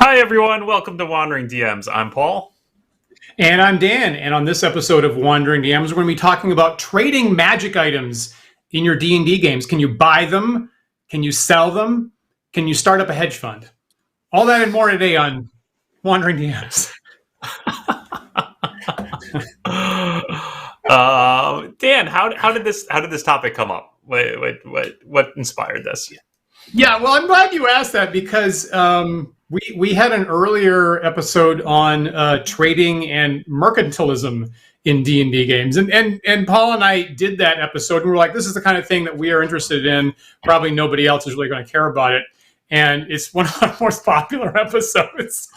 Hi, everyone. Welcome to Wandering DMs. I'm Paul. And I'm Dan. And on this episode of Wandering DMs, we're going to be talking about trading magic items in your D&D games. Can you buy them? Can you sell them? Can you start up a hedge fund? All that and more today on Wandering DMs. Dan, how did this topic come up? What inspired this? Yeah, well, I'm glad you asked that because we had an earlier episode on trading and mercantilism in D&D games, and Paul and I did that episode, and we were like, this is the kind of thing that we are interested in. Probably nobody else is really going to care about it, and it's one of our most popular episodes.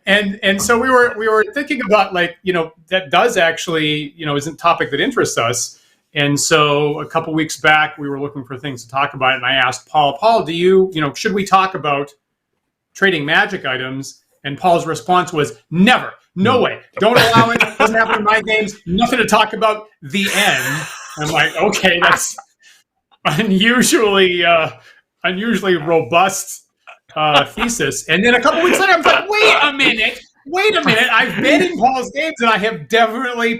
and so we were thinking about, like, that does actually isn't a topic that interests us. And so a couple weeks back, we were looking for things to talk about, and I asked Paul, should we talk about trading magic items? And Paul's response was, never, no way, don't allow it, doesn't happen in my games, nothing to talk about, the end. I'm like, okay, that's unusually robust thesis. And then a couple weeks later, I was like, wait a minute, I've been in Paul's games, and I have totally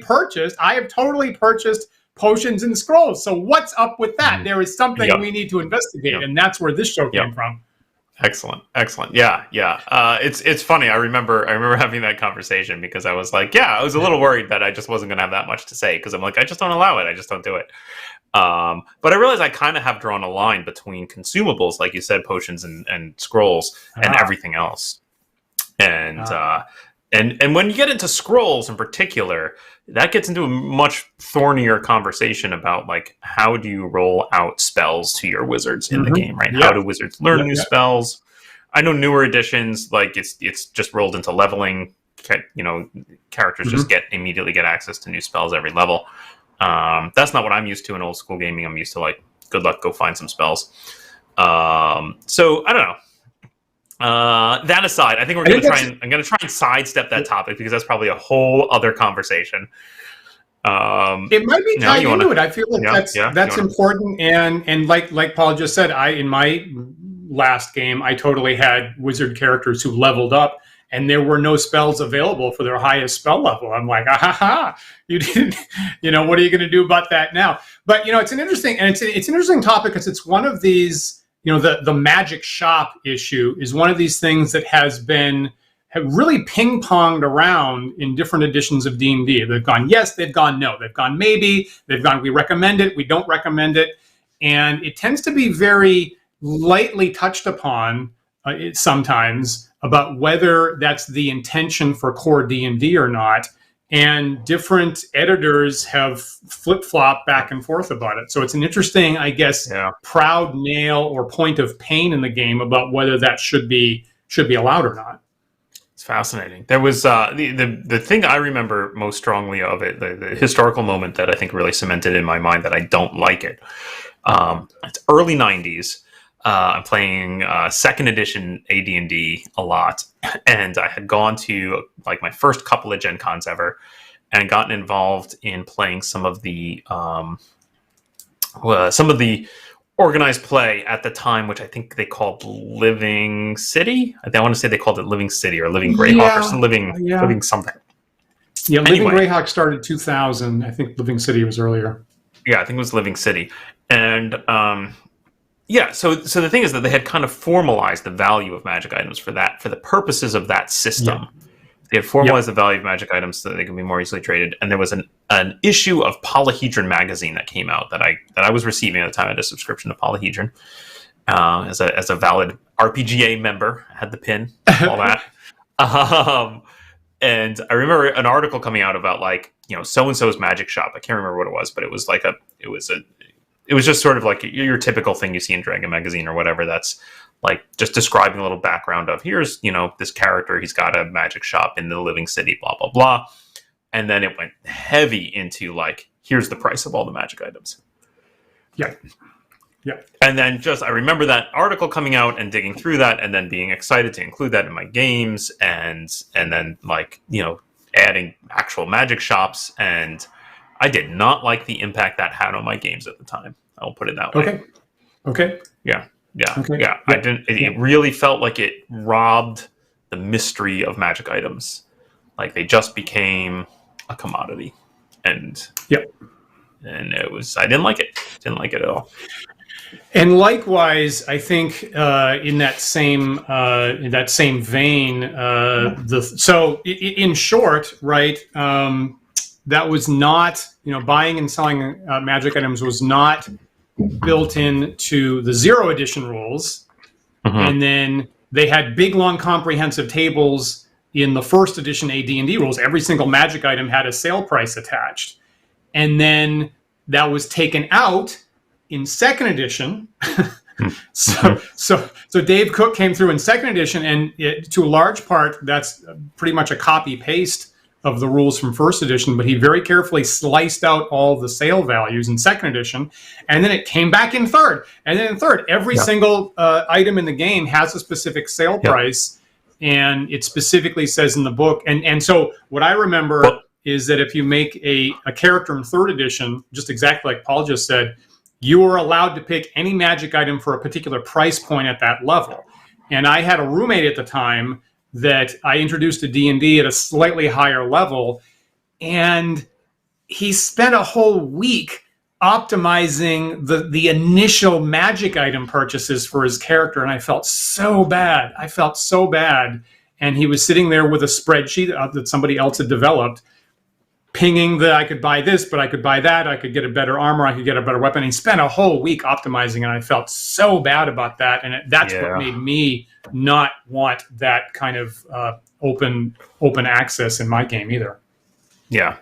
purchased potions and scrolls. So what's up with that? There is something we need to investigate, and that's where this show came from. Excellent. Yeah. It's funny. I remember having that conversation because I was like, I was a little worried that I just wasn't going to have that much to say because I'm like, I just don't allow it. I just don't do it. But I realized I kind of have drawn a line between consumables, like you said, potions and scrolls, and everything else. And when you get into scrolls in particular, that gets into a much thornier conversation about, like, how do you roll out spells to your wizards in the game, right? How do wizards learn new spells? I know newer editions, like it's just rolled into leveling. Characters just immediately get access to new spells every level. That's not what I'm used to in old school gaming. I'm used to, like, good luck, go find some spells. So I don't know. That aside, I think I'm going to try and sidestep that topic because that's probably a whole other conversation. It might be tied into it. I feel like that's important. And like Paul just said, in my last game, I totally had wizard characters who leveled up, and there were no spells available for their highest spell level. I'm like, you didn't, what are you going to do about that now? But, it's an interesting topic because it's one of these, the magic shop issue is one of these things that have really ping-ponged around in different editions of D&D. They've gone yes, they've gone no, they've gone maybe, they've gone we recommend it, we don't recommend it. And it tends to be very lightly touched upon sometimes about whether that's the intention for core D&D or not. And different editors have flip-flopped back and forth about it. So it's an interesting, I guess, proud nail or point of pain in the game about whether that should be allowed or not. It's fascinating. There was the thing I remember most strongly of it, the historical moment that I think really cemented in my mind that I don't like it. It's early 90s. I'm playing second edition AD&D a lot, and I had gone to, like, my first couple of Gen Cons ever, and gotten involved in playing some of the organized play at the time, which I think they called Living City. I want to say they called it Living City or Living Greyhawk or some Living something. Yeah, Living Greyhawk started 2000. I think Living City was earlier. Yeah, I think it was Living City, and so the thing is that they had kind of formalized the value of magic items for the purposes of that system. Yeah. They had formalized the value of magic items so that they could be more easily traded. And there was an issue of Polyhedron magazine that came out that I was receiving at the time. I had a subscription to Polyhedron as a valid RPGA member. I had the pin, all that. And I remember an article coming out about, like, so and so's magic shop. I can't remember what it was, but it was like it was just sort of like your typical thing you see in Dragon Magazine or whatever. That's like just describing a little background of, here's, this character, he's got a magic shop in the Living City, blah, blah, blah. And then it went heavy into, like, here's the price of all the magic items. Yeah. And then I remember that article coming out and digging through that and then being excited to include that in my games and then, like, adding actual magic shops. And I did not like the impact that had on my games at the time. I'll put it that way. Okay. Yeah. Yeah. Okay. Yeah. I didn't. It really felt like it robbed the mystery of magic items. Like they just became a commodity, and it was. I didn't like it. Didn't like it at all. And likewise, I think in that same vein, in short, right, that was not, buying and selling magic items was not built into the 0 edition rules, and then they had big, long, comprehensive tables in the 1st edition AD&D rules. Every single magic item had a sale price attached, and then that was taken out in 2nd edition. So Dave Cook came through in 2nd edition, and to a large part, that's pretty much a copy paste of the rules from 1st edition, but he very carefully sliced out all the sale values in 2nd edition, and then it came back in 3rd. And then in 3rd, every single item in the game has a specific sale price, and it specifically says in the book. And so what I remember is that if you make a character in 3rd edition, just exactly like Paul just said, you are allowed to pick any magic item for a particular price point at that level. And I had a roommate at the time that I introduced to D&D at a slightly higher level, and he spent a whole week optimizing the initial magic item purchases for his character, and I felt so bad. And he was sitting there with a spreadsheet that somebody else had developed, pinging that I could buy this, but I could buy that, I could get a better armor, I could get a better weapon. He spent a whole week optimizing, and I felt so bad about that. And that's what made me not want that kind of open access in my game either. Yeah.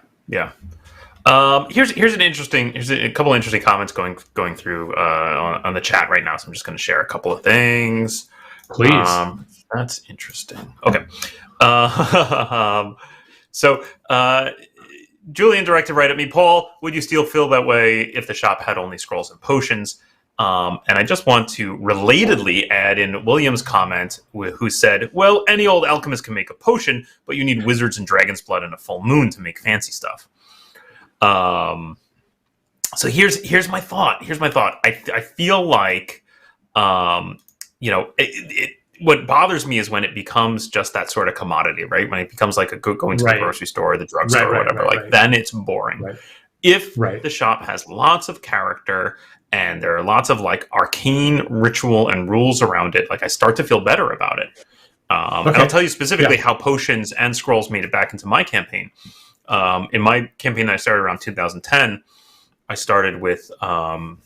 Here's a couple interesting comments going through on the chat right now. So I'm just going to share a couple of things. Please. That's interesting. Okay. So Julian directed right at me, Paul, would you still feel that way if the shop had only scrolls and potions? And I just want to relatedly add in William's comment, who said, well, any old alchemist can make a potion, but you need wizards and dragon's blood and a full moon to make fancy stuff. So here's my thought. I feel like, what bothers me is when it becomes just that sort of commodity, right? When it becomes like going to the grocery store or the drugstore or whatever, then it's boring. Right. If the shop has lots of character and there are lots of like arcane ritual and rules around it, like I start to feel better about it. And I'll tell you specifically how potions and scrolls made it back into my campaign. In my campaign that I started around 2010, I started with L1,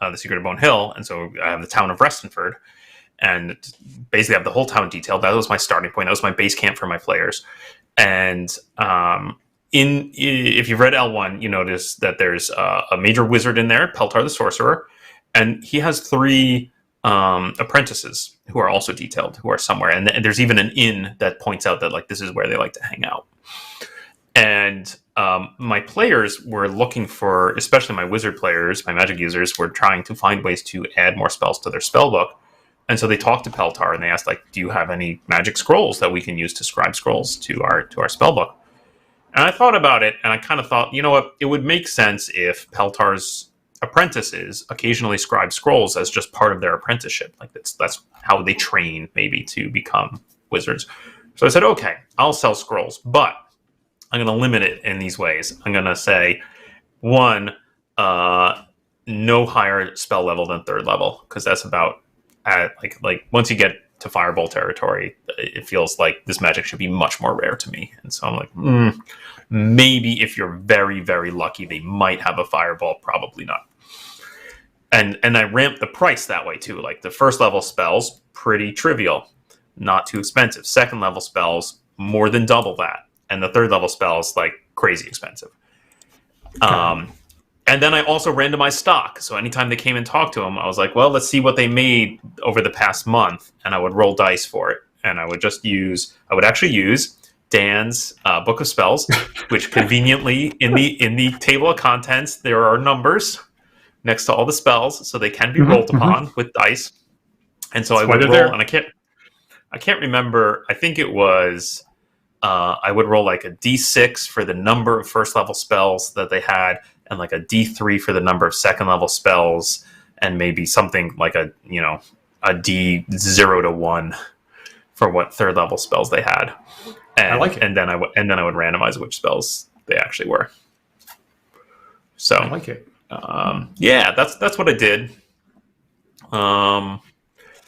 the Secret of Bone Hill, and so I have the town of Restonford, and basically I have the whole town detailed. That was my starting point. That was my base camp for my players. And if you've read L1, you notice that there's a major wizard in there, Peltar the Sorcerer, and he has 3 apprentices who are also detailed, who are somewhere. And there's even an inn that points out that like this is where they like to hang out. And my players were looking for, especially my wizard players, my magic users, were trying to find ways to add more spells to their spell book. And so they talked to Peltar and they asked, like, do you have any magic scrolls that we can use to scribe scrolls to our spell book? And I thought about it, and I kind of thought, you know what, it would make sense if Peltar's apprentices occasionally scribe scrolls as just part of their apprenticeship. Like that's how they train maybe to become wizards. So I said, okay, I'll sell scrolls, but I'm going to limit it in these ways. I'm going to say, 1, no higher spell level than 3rd level, because that's about at like once you get to Fireball territory, it feels like this magic should be much more rare to me. And so I'm like, maybe if you're very, very lucky, they might have a Fireball, probably not. And I ramped the price that way too. Like the 1st level spells, pretty trivial, not too expensive. 2nd level spells, more than double that. And the 3rd level spells, like, crazy expensive. And then I also randomized stock. So anytime they came and talked to them, I was like, well, let's see what they made over the past month. And I would roll dice for it. And I would actually use Dan's Book of Spells, which conveniently in the table of contents, there are numbers next to all the spells. So they can be rolled upon with dice. And so I would roll, and I can't remember, I think it was... I would roll like a D6 for the number of 1st level spells that they had, and like a D3 for the number of 2nd level spells, and maybe something like a D 0 to 1 for what third level spells they had. And, I like it. And then I would randomize which spells they actually were. So I like it. Yeah, that's what I did.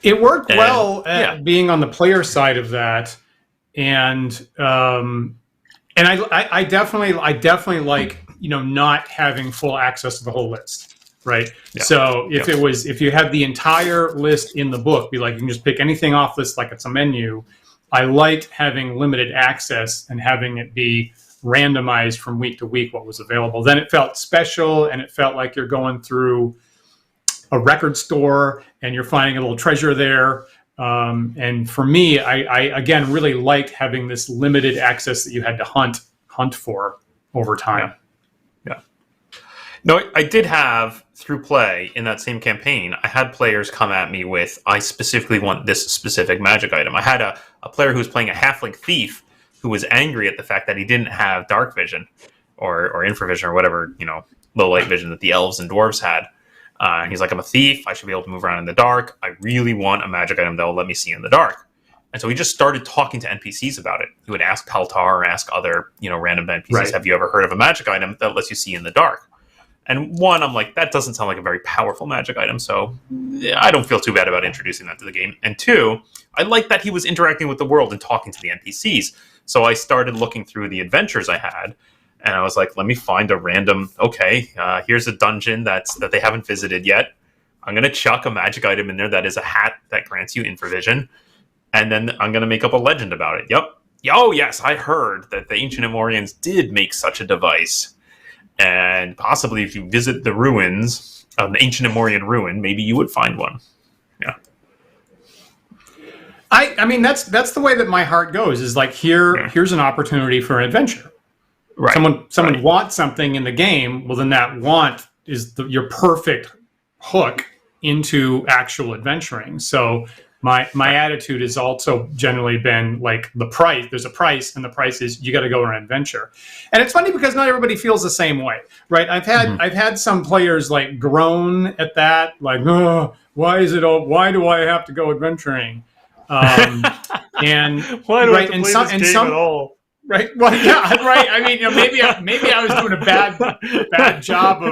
It worked well at being on the player side of that, and I definitely like not having full access to the whole list, right? Yeah. So if you have the entire list in the book, be like you can just pick anything off this like it's a menu. I liked having limited access and having it be randomized from week to week what was available. Then it felt special, and it felt like you're going through a record store and you're finding a little treasure there. And for me, I again really liked having this limited access that you had to hunt for over time. Yeah. No, I did have, through play in that same campaign, I had players come at me with, I specifically want this specific magic item. I had a player who was playing a halfling thief who was angry at the fact that he didn't have dark vision or infravision or whatever, low light vision that the elves and dwarves had. And he's like, I'm a thief. I should be able to move around in the dark. I really want a magic item that will let me see in the dark. And so he just started talking to NPCs about it. He would ask Peltar or ask other, random NPCs, right, have you ever heard of a magic item that lets you see in the dark? And one, I'm like, that doesn't sound like a very powerful magic item, so I don't feel too bad about introducing that to the game. And two, I like that he was interacting with the world and talking to the NPCs. So I started looking through the adventures I had, and I was like, let me find a random, here's a dungeon that they haven't visited yet. I'm going to chuck a magic item in there that is a hat that grants you infravision, and then I'm going to make up a legend about it. Yep. Oh, yes, I heard that the ancient Amorians did make such a device. And possibly if you visit the ruins of an ancient Amorian ruin, maybe you would find one. Yeah. I mean, that's the way that my heart goes, is like, here's an opportunity for an adventure. Right. Someone wants something in the game, well, then that want is your perfect hook into actual adventuring. So my attitude has also generally been like, the price. There's a price, and the price is you got to go on an adventure. And it's funny because not everybody feels the same way, right? I've had some players like groan at that, like, oh, why do I have to go adventuring? And why do I have to play this game at all? Right. Well, yeah. Right. I mean, maybe I was doing a bad job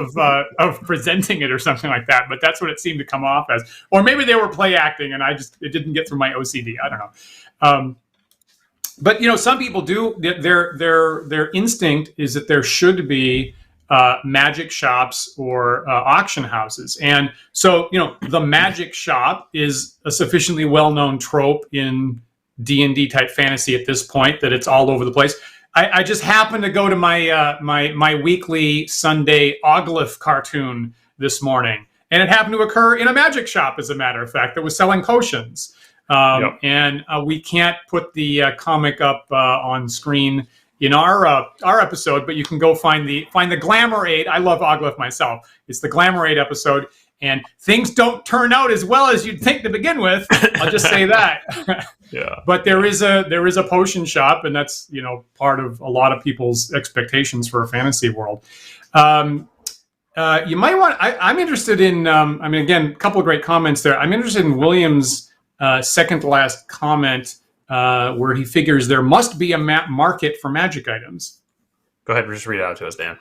of presenting it or something like that. But that's what it seemed to come off as. Or maybe they were play acting, and it didn't get through my OCD. I don't know. But some people do. Their instinct is that there should be magic shops or auction houses, and so the magic shop is a sufficiently well-known trope in D&D type fantasy at this point that it's all over the place. I just happened to go to my weekly Sunday Oglyph cartoon this morning, and it happened to occur in a magic shop, as a matter of fact, that was selling potions. And we can't put the comic up on screen in our episode, but you can go find the Glamour Aid. I love Oglyph myself. It's the Glamour Aid episode. And things don't turn out as well as you'd think to begin with. I'll just say that. Yeah. But there is a potion shop, and that's part of a lot of people's expectations for a fantasy world. You might want. I'm interested in. Again, a couple of great comments there. I'm interested in William's second to last comment, where he figures there must be a market for magic items. Go ahead, just read it out to us, Dan.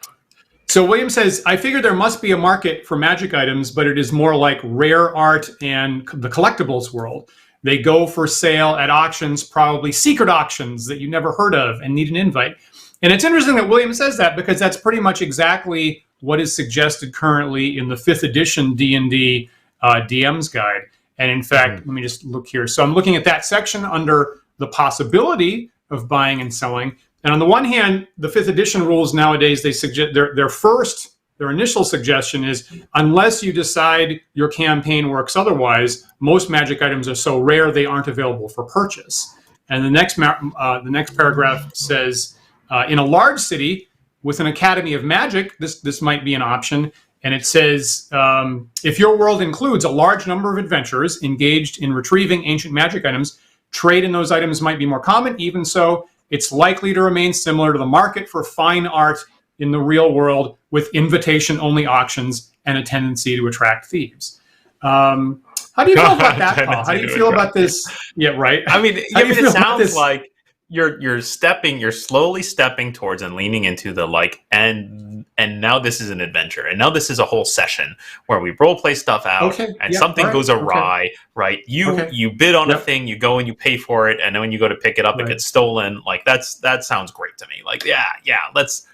So William says, I figure there must be a market for magic items, but it is more like rare art and the collectibles world. They go for sale at auctions, probably secret auctions that you never heard of and need an invite. And it's interesting that William says that, because that's pretty much exactly what is suggested currently in the 5th edition D&D DM's guide. And in fact, let me just look here. So I'm looking at that section under the possibility of buying and selling. And on the one hand, the 5th edition rules nowadays, they suggest their initial suggestion is, unless you decide your campaign works otherwise, most magic items are so rare they aren't available for purchase. And the next paragraph says, in a large city with an academy of magic, this might be an option. And it says, if your world includes a large number of adventurers engaged in retrieving ancient magic items, trade in those items might be more common. Even so, it's likely to remain similar to the market for fine art in the real world, with invitation-only auctions and a tendency to attract thieves. How do you feel about that, Paul? How do you feel about this? Yeah, right. I mean, it sounds like you're slowly stepping towards and leaning into the and now this is an adventure, and now this is a whole session where we role play stuff out, and something goes awry, right? You bid on a thing, you go and you pay for it, and then when you go to pick it up, it gets stolen. Like that sounds great to me. Like let's.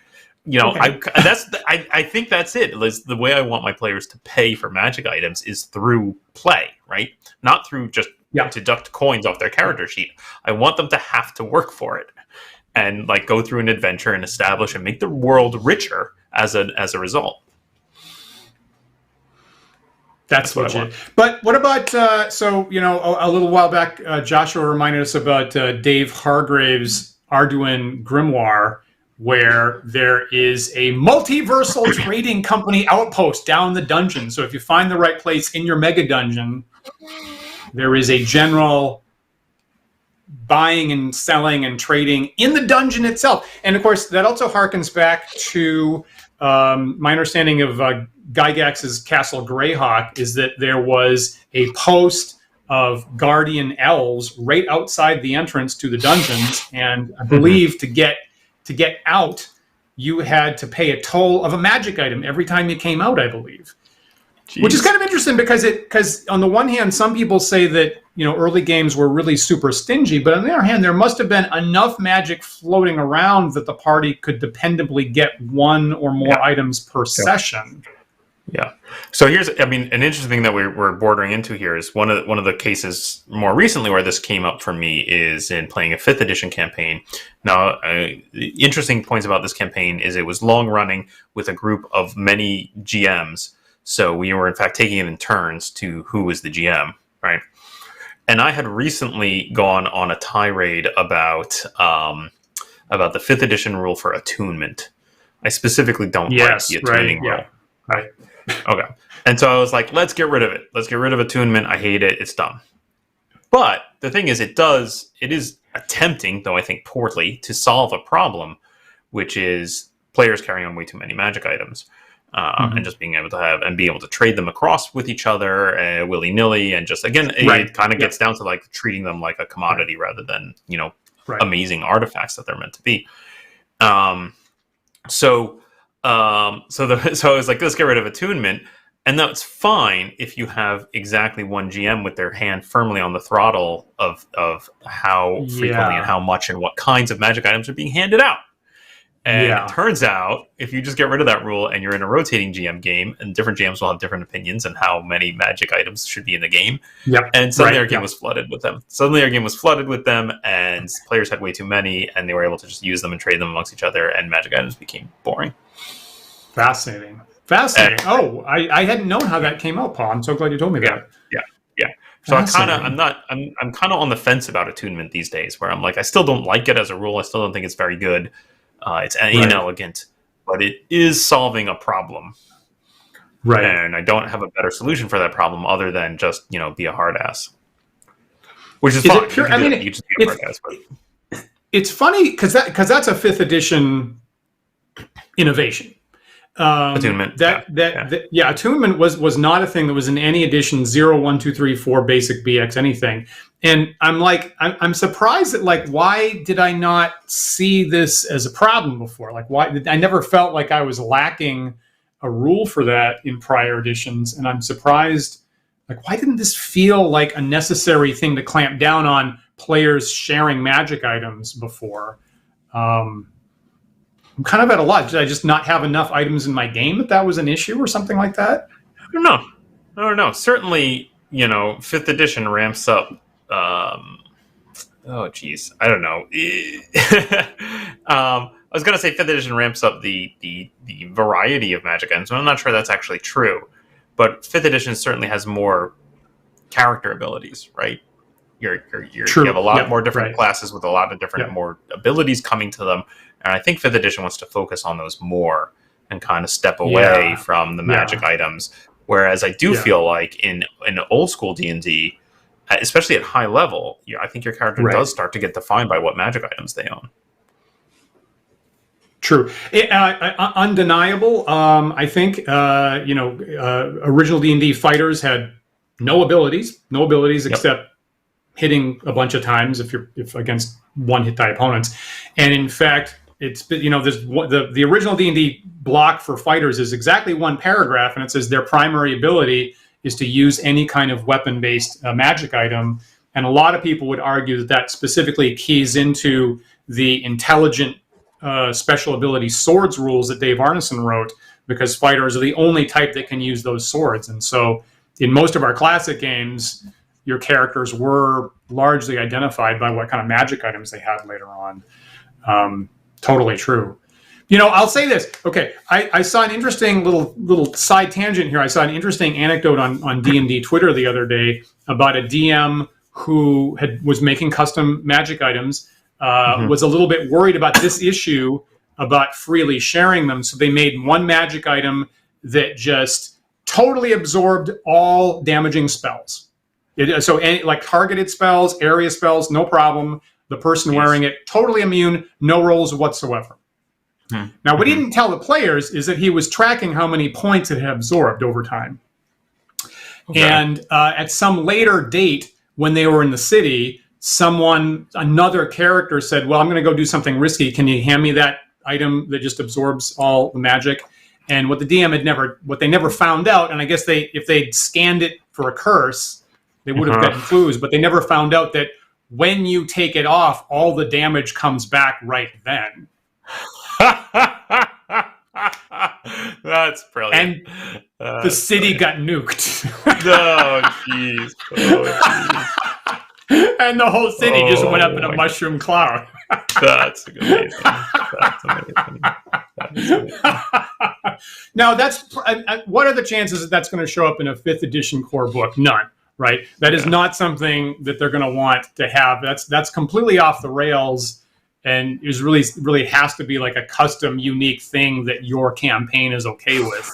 I think that's it. The way I want my players to pay for magic items is through play, right? Not through just deduct coins off their character sheet. I want them to have to work for it and go through an adventure and establish and make the world richer as a result. That's legit. But what about a little while back, Joshua reminded us about Dave Hargrave's Arduin Grimoire, where there is a multiversal trading company outpost down the dungeon. So if you find the right place in your mega dungeon, there is a general buying and selling and trading in the dungeon itself. And of course, that also harkens back to my understanding of Gygax's Castle Greyhawk, is that there was a post of guardian elves right outside the entrance to the dungeons. And I believe to get out, you had to pay a toll of a magic item every time you came out, I believe. Jeez. Which is kind of interesting because on the one hand, some people say that early games were really super stingy, but on the other hand, there must have been enough magic floating around that the party could dependably get one or more items per session. Yeah. So here's, an interesting thing that we're bordering into here is one of the cases more recently where this came up for me is in playing a 5th edition campaign. Now, the interesting points about this campaign is it was long running with a group of many GMs. So we were in fact taking it in turns to who was the GM, right? And I had recently gone on a tirade about the 5th edition rule for attunement. I specifically don't like the attuning rule. Right. Okay. And so I was like, let's get rid of it. Let's get rid of attunement. I hate it. It's dumb. But the thing is, it is attempting, though I think poorly, to solve a problem, which is players carrying on way too many magic items. And just being able to trade them across with each other willy-nilly. And just, again, it kind of gets down to treating them like a commodity rather than, amazing artifacts that they're meant to be. So I was like, let's get rid of attunement. And that's fine if you have exactly one GM with their hand firmly on the throttle of how frequently and how much and what kinds of magic items are being handed out. And it turns out, if you just get rid of that rule and you're in a rotating GM game, and different GMs will have different opinions on how many magic items should be in the game. And suddenly our game was flooded with them. And players had way too many, and they were able to just use them and trade them amongst each other, and magic items became boring. Fascinating. I hadn't known how that came out, Paul. I'm so glad you told me that. Yeah. So I'm kind of on the fence about attunement these days, where I'm like, I still don't like it as a rule. I still don't think it's very good. It's inelegant, but it is solving a problem. Right. And I don't have a better solution for that problem other than just, be a hard ass. Which is fine. It's funny because that's a 5th edition innovation. Attunement. Attunement was not a thing that was in any edition 0, 1, 2, 3, 4, basic, BX, anything. And I'm surprised that why did I not see this as a problem before? Why I never felt like I was lacking a rule for that in prior editions, and I'm surprised. Why didn't this feel like a necessary thing to clamp down on players sharing magic items before? I'm kind of at a loss. Did I just not have enough items in my game that was an issue or something like that? I don't know. Certainly, 5th edition ramps up. I don't know. I was going to say 5th edition ramps up the variety of magic items, but I'm not sure that's actually true. But 5th edition certainly has more character abilities, right? You have a lot more different classes with a lot of different more abilities coming to them. And I think 5th edition wants to focus on those more and kind of step away from the magic items. Whereas I do feel like in old school D&D, especially at high level, I think your character does start to get defined by what magic items they own. True. Undeniable. I think, original D&D fighters had no abilities Yep. except hitting a bunch of times if against one hit die opponents. And in fact, it's, you know, there's the original D&D block for fighters is exactly one paragraph, and it says their primary ability is to use any kind of weapon-based magic item. And a lot of people would argue that that specifically keys into the intelligent special ability swords rules that Dave Arneson wrote, because fighters are the only type that can use those swords. And so in most of our classic games, your characters were largely identified by what kind of magic items they had later on. Totally true. You know, I'll say this. Okay, I saw an interesting little side tangent here. I saw an interesting anecdote on D&D Twitter the other day about a DM who was making custom magic items, was a little bit worried about this issue about freely sharing them. So they made one magic item that just totally absorbed all damaging spells. So any, like targeted spells, area spells, no problem. The person wearing it, totally immune, no rolls whatsoever. Now, what he didn't tell the players is that he was tracking how many points it had absorbed over time. Okay. And at some later date, when they were in the city, another character said, well, I'm going to go do something risky. Can you hand me that item that just absorbs all the magic? And what the DM what they never found out, and I guess if they'd scanned it for a curse, they would have gotten clues, but they never found out that when you take it off, all the damage comes back right then. That's brilliant. And the city got nuked. Oh, jeez. And the whole city just went up in a mushroom cloud. That's amazing. That's amazing. Now, what are the chances that that's going to show up in a 5th edition core book? None, right? That is not something that they're going to want to have. That's completely off the rails, and is really has to be like a custom, unique thing that your campaign is okay with.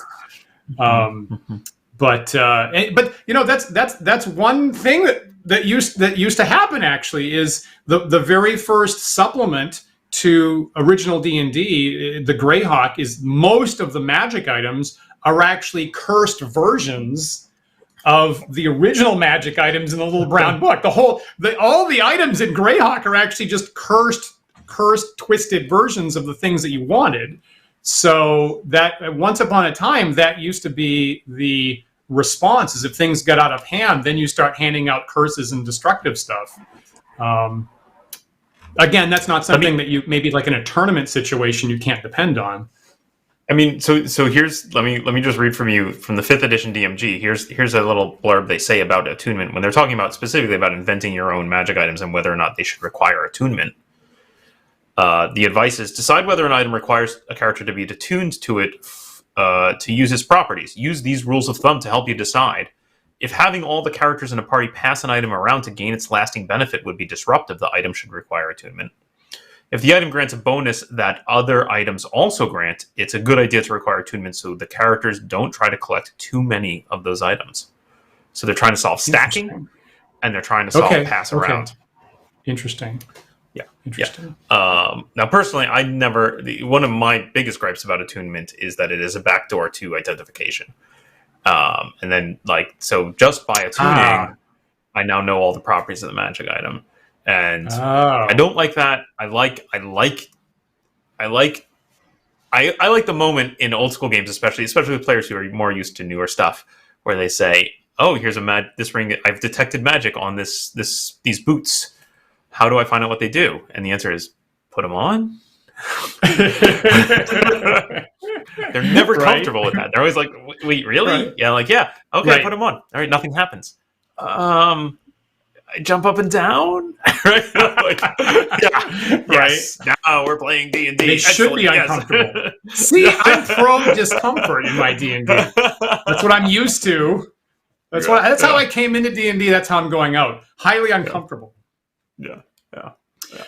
But you know, that's one thing that used to happen. Actually, is the very first supplement to original D&D, the Greyhawk, is most of the magic items are actually cursed versions of the original magic items in the little brown book. All the items in Greyhawk are actually just cursed, twisted versions of the things that you wanted. So that once upon a time, that used to be the response, is if things got out of hand, then you start handing out curses and destructive stuff. Again, that's not something that you, maybe like in a tournament situation, you can't depend on. I mean, so here's, let me just read from you from the 5th edition DMG. Here's a little blurb they say about attunement when they're talking about specifically about inventing your own magic items and whether or not they should require attunement. The advice is decide whether an item requires a character to be attuned to it to use its properties. Use these rules of thumb to help you decide. If having all the characters in a party pass an item around to gain its lasting benefit would be disruptive, the item should require attunement. If the item grants a bonus that other items also grant, it's a good idea to require attunement so the characters don't try to collect too many of those items. So they're trying to solve stacking, and they're trying to solve pass around. Interesting. Yeah. Interesting. Yeah. Now, personally, one of my biggest gripes about attunement is that it is a backdoor to identification. And then, so just by attuning, I now know all the properties of the magic item, and I don't like that. I like the moment in old school games, especially with players who are more used to newer stuff, where they say, "Oh, here's this ring. I've detected magic on these boots. How do I find out what they do?" And the answer is, put them on. They're never comfortable with that. They're always like, "Wait, really?" Right. Yeah, yeah. Okay, put them on. All right, nothing happens. I jump up and down. Right? Yes. Now we're playing D&D. They should be uncomfortable. See, I'm pro discomfort in my D&D. That's what I'm used to. That's how I came into D&D. That's how I'm going out. Highly uncomfortable. Yeah.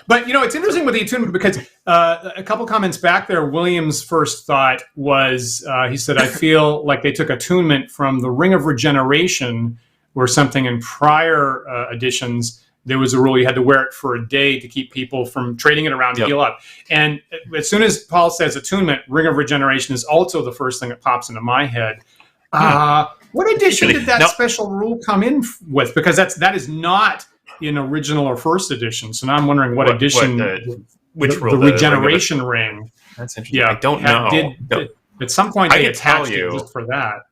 But, it's interesting with the attunement because a couple comments back there, William's first thought was, he said, I feel like they took attunement from the Ring of Regeneration, where something in prior editions, there was a rule you had to wear it for a day to keep people from trading it around to heal up. And as soon as Paul says attunement, Ring of Regeneration is also the first thing that pops into my head. What edition did that special rule come in with? Because that is not in original or first edition. So now I'm wondering what edition. Which rule? The regeneration ring. That's interesting. Yeah, I don't know. At some point, they attached it just for that.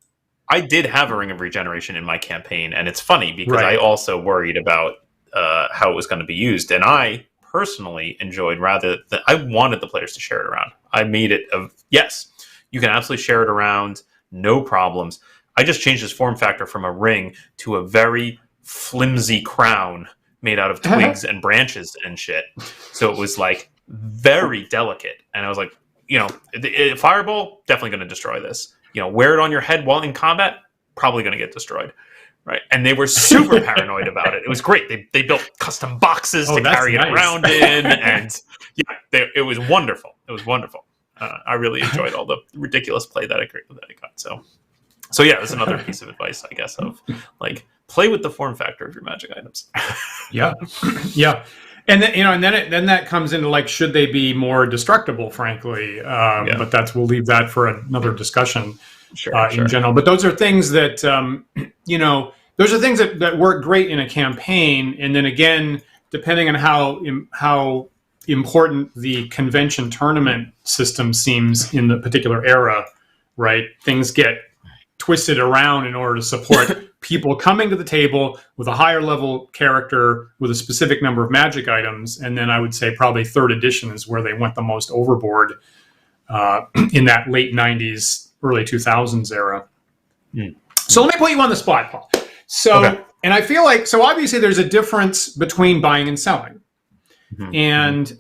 I did have a Ring of Regeneration in my campaign, and it's funny because I also worried about how it was going to be used, and I personally enjoyed I wanted the players to share it around. I made it yes, you can absolutely share it around, no problems. I just changed its form factor from a ring to a very flimsy crown made out of twigs and branches and shit. So it was like very delicate, and I was like, Fireball, definitely going to destroy this. Wear it on your head while in combat, probably going to get destroyed. Right. And they were super paranoid about it. It was great. They built custom boxes to carry it around in. And it was wonderful. It was wonderful. I really enjoyed all the ridiculous play that I got. So yeah, that's another piece of advice, I guess, of play with the form factor of your magic items. Yeah. And then, then that comes into should they be more destructible, frankly? But we'll leave that for another discussion. Sure. In general. But those are things that, those are things that work great in a campaign. And then again, depending on how important the convention tournament system seems in the particular era, right? Things get twisted around in order to support people coming to the table with a higher level character with a specific number of magic items. And then I would say probably 3rd edition is where they went the most overboard in that late 90s, early 2000s era. So let me put you on the spot, Paul. So, and I feel so obviously there's a difference between buying and selling. And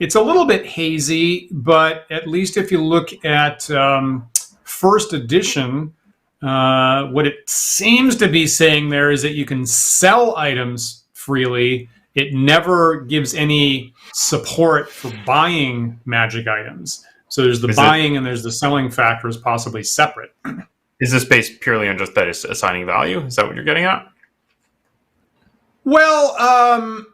it's a little bit hazy, but at least if you look at 1st edition, what it seems to be saying there is that you can sell items freely. It never gives any support for buying magic items. So there's the buying and there's the selling factors possibly separate. Is this based purely on just that it's assigning value? Is that what you're getting at? Well, I'm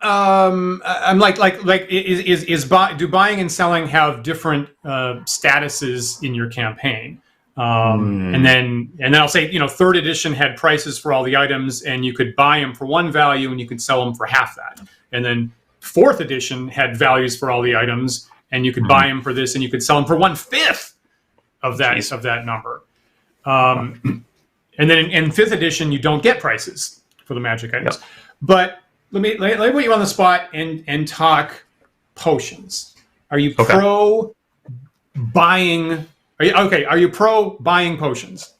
do buying and selling have different statuses in your campaign? And then I'll say, 3rd edition had prices for all the items, and you could buy them for one value and you could sell them for half that. And then 4th edition had values for all the items, and you could buy them for this, and you could sell them for 1/5 of that number. And then in 5th edition, you don't get prices for the magic items. Yep. But let me put you on the spot and talk potions. Are you pro buying? Are you pro buying potions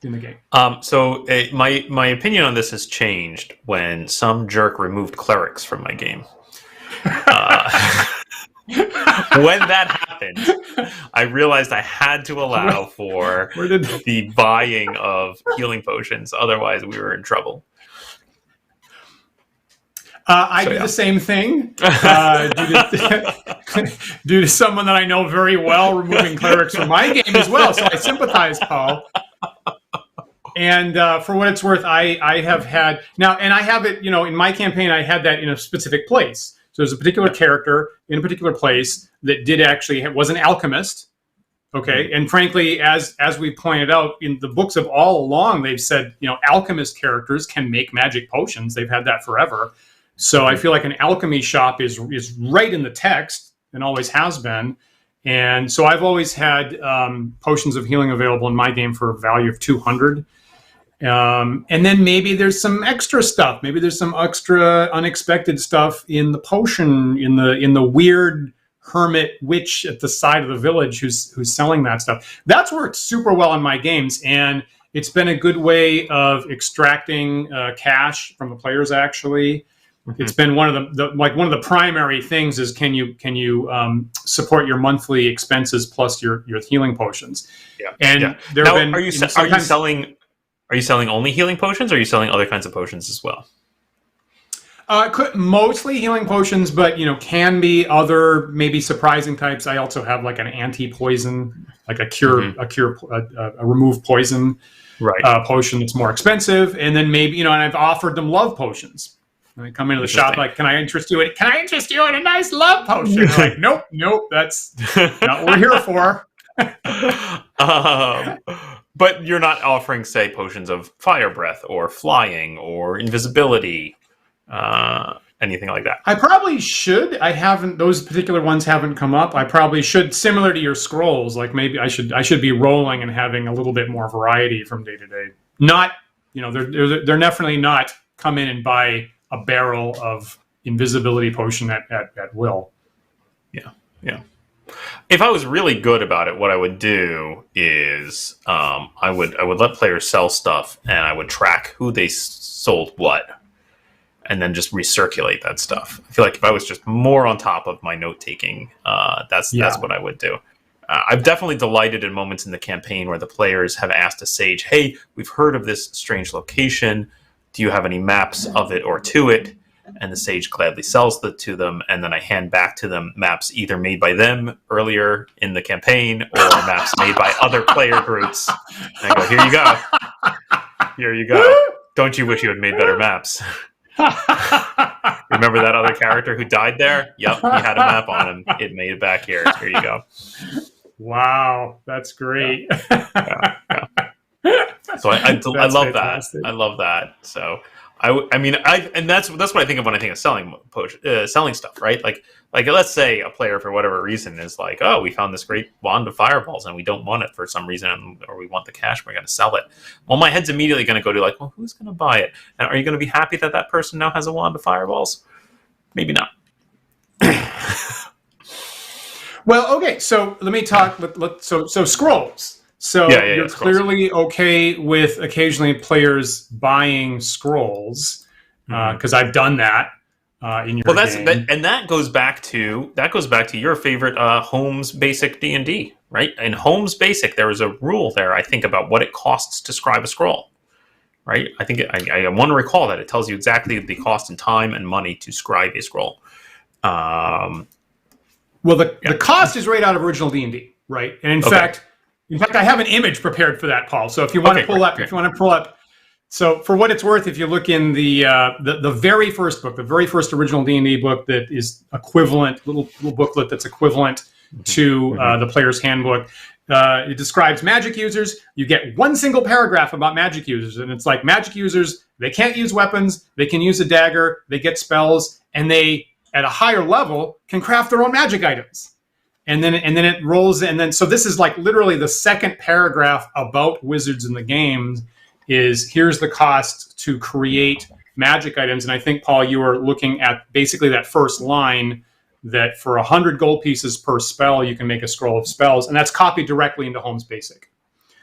in the game? So my opinion on this has changed when some jerk removed clerics from my game. When that happened, I realized I had to allow for the buying of healing potions. Otherwise, we were in trouble. I do the same thing due to someone that I know very well removing clerics from my game as well. So I sympathize, Paul. And for what it's worth, I have had now, and I have it, in my campaign, I had that in a specific place. So there's a particular character in a particular place that was an alchemist. Okay. And frankly, as we pointed out in the books of all along, they've said, alchemist characters can make magic potions. They've had that forever. So I feel like an alchemy shop is right in the text and always has been. And so I've always had potions of healing available in my game for a value of 200. And then maybe there's some extra stuff. Maybe there's some extra unexpected stuff in the potion, in the weird hermit witch at the side of the village who's selling that stuff. That's worked super well in my games, and it's been a good way of extracting cash from the players. Actually, it's been one of the primary things is can you support your monthly expenses plus your healing potions. Yeah, and there have been. Are you selling only healing potions, or are you selling other kinds of potions as well? Mostly healing potions, but can be other maybe surprising types. I also have like an anti-poison, like a remove poison potion that's more expensive, and then maybe and I've offered them love potions. And they come into the shop like, can I interest you in a nice love potion? They're like, nope, that's not what we're here for. But you're not offering, say, potions of fire breath or flying or invisibility, anything like that. I probably should. I haven't. Those particular ones haven't come up. I probably should. Similar to your scrolls, like maybe I should be rolling and having a little bit more variety from day to day. Not, they're definitely not come in and buy a barrel of invisibility potion at will. Yeah. If I was really good about it, what I would do is I would let players sell stuff, and I would track who they sold what, and then just recirculate that stuff. I feel like if I was just more on top of my note taking, that's what I would do. I've definitely delighted in moments in the campaign where the players have asked a sage, "Hey, we've heard of this strange location. Do you have any maps of it or to it?" And the sage gladly sells to them, and then I hand back to them maps either made by them earlier in the campaign or maps made by other player groups. And I go, "Here you go. Here you go. Don't you wish you had made better maps?" Remember that other character who died there? Yep, he had a map on him. It made it back here. Here you go. Wow, that's great. Yeah. So I love fantastic. That. I love that. So and that's what I think of when I think of selling stuff, right? Like let's say a player for whatever reason is like, "Oh, we found this great wand of fireballs and we don't want it for some reason, or we want the cash, we're going to sell it." Well, my head's immediately going to go to like, "Well, who's going to buy it? And are you going to be happy that that person now has a wand of fireballs?" Maybe not. Well, okay. So let me talk. So scrolls. So you're clearly okay with occasionally players buying scrolls, because I've done that in your game. And that goes back to your favorite Holmes Basic D&D, right? In Holmes Basic, there is a rule there, I think, about what it costs to scribe a scroll, right? I think I want to recall that it tells you exactly the cost in time and money to scribe a scroll. Well, the cost is right out of original D&D, right? And in fact, I have an image prepared for that, Paul. So if you want to pull up, so for what it's worth, if you look in the very first book, the very first original D&D book that is equivalent, little booklet that's equivalent to the player's handbook, it describes magic users. You get one single paragraph about magic users, and it's like magic users, they can't use weapons, they can use a dagger, they get spells, and they, at a higher level, can craft their own magic items. And then it rolls, and then so this is like literally the second paragraph about wizards in the game is here's the cost to create magic items. And I think, Paul, you were looking at basically that first line that for 100 gold pieces per spell, you can make a scroll of spells, and that's copied directly into Holmes Basic.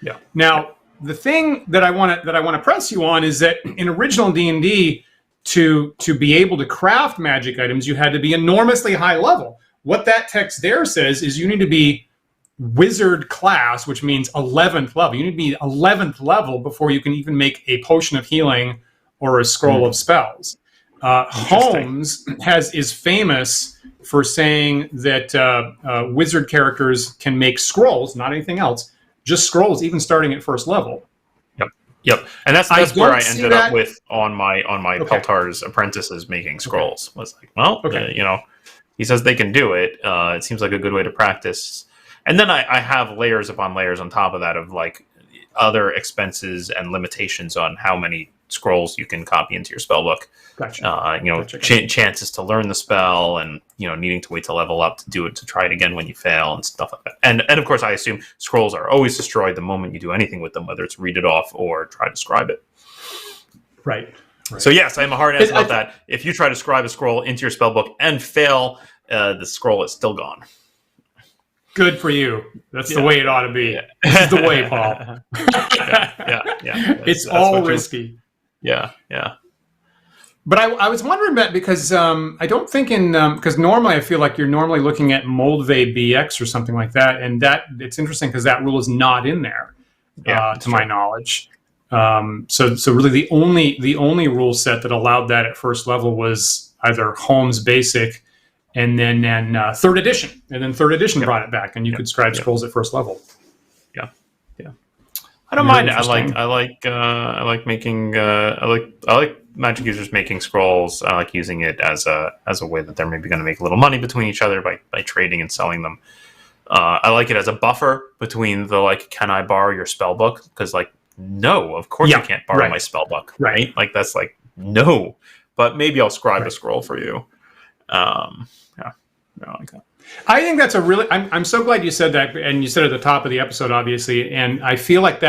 Yeah. Now, the thing that I want to press you on is that in original D&D, to be able to craft magic items, you had to be enormously high level. What that text there says is you need to be wizard class, which means 11th level. You need to be 11th level before you can even make a potion of healing or a scroll of spells. Holmes is famous for saying that wizard characters can make scrolls, not anything else, just scrolls, even starting at first level. Yep, and that's where I ended up with on my Peltar's apprentices making scrolls. Was like, well, he says they can do it. It seems like a good way to practice. And then I have layers upon layers on top of that of like other expenses and limitations on how many scrolls you can copy into your spell book. Gotcha. Chances to learn the spell, and needing to wait to level up to do it, to try it again when you fail and stuff like that. And of course, I assume scrolls are always destroyed the moment you do anything with them, whether it's read it off or try to scribe it. Right. So yes, I am a hard ass about that. If you try to scribe a scroll into your spell book and fail, the scroll is still gone. Good for you. That's the way it ought to be. Yeah. This is the way, Paul. Yeah. It's all risky. Yeah. But I was wondering about, because I don't think because normally I feel like you're normally looking at Moldvay BX or something like that, and that it's interesting because that rule is not in there, to my knowledge. So really the only rule set that allowed that at first level was either Holmes Basic, and then third edition, and then third edition brought it back, and you could scribe scrolls at first level. Yeah. I don't mind it. I like making. I like magic users making scrolls. I like using it as a way that they're maybe going to make a little money between each other by trading and selling them. I like it as a buffer between the like, can I borrow your spell book? Because like, no, of course you can't borrow my spell book, right? Like that's like no, but maybe I'll scribe a scroll for you. I like that. I think that's a really. I'm so glad you said that, and you said it at the top of the episode, obviously, and I feel like